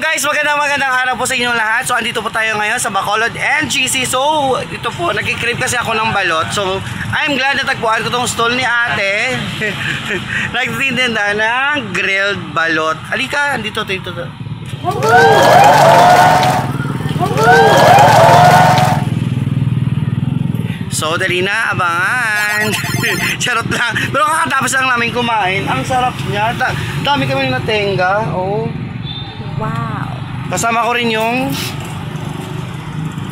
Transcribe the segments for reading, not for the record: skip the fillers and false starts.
Guys, magandang araw po sa inyo lahat. So, andito po tayo ngayon sa Bacolod NGC. So, ito po, nagkikrave kasi ako ng balot. So, I'm glad na tagpuan ko tong stall ni ate. Nagtitinda ng grilled balot. Halika, andito, dito. So, dali na, abangan. Charot lang. Pero kakatapos lang namin kumain. Ang sarap niya. Dami kami na tenga. Oh. Wow. Kasama ko rin yung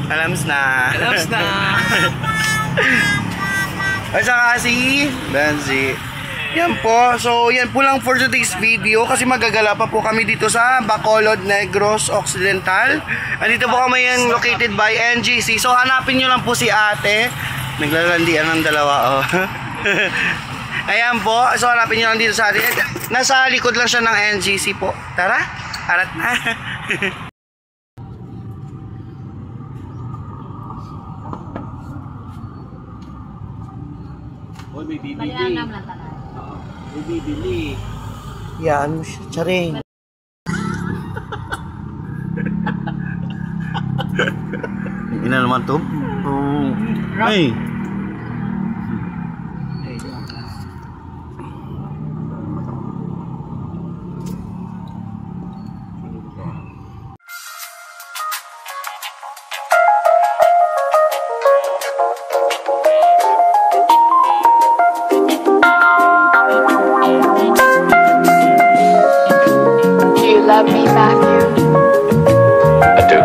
alams na. At saka si Benzi. Yan po. So, yan po lang for today's video kasi magagala pa po kami dito sa Bacolod, Negros Occidental. Andito po kami yung located by NGC. So, hanapin nyo lang po si ate. Naglalandian ng dalawa. Oh. Ayan po. So, hanapin nyo lang dito sa atin. Nasa likod lang siya ng NGC po. Tara. Arat na. Hoy, may bibili. May bibili. Yan mo siya, charing. Ina naman to. Ay. Love me, Matthew? I do.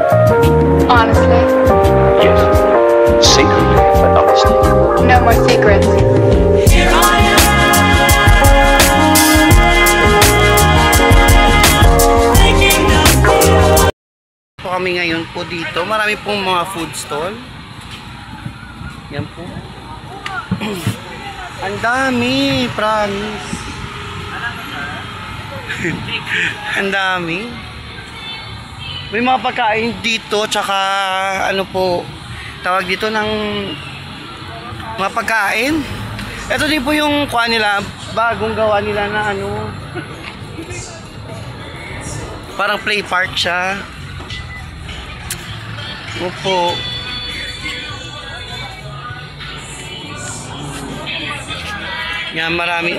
Honestly? Yes. Secretly, but honestly. No more secrets. Here I am. Po kami ngayon po dito. Marami pong mga food stall. Yan po. Ang dami, promise. Ang dami. May mga pagkain dito, tsaka ano po, tawag dito ng mga pagkain. Ito din po yung kuha nila, bagong gawa nila na ano, parang play park siya. Opo. Yan, marami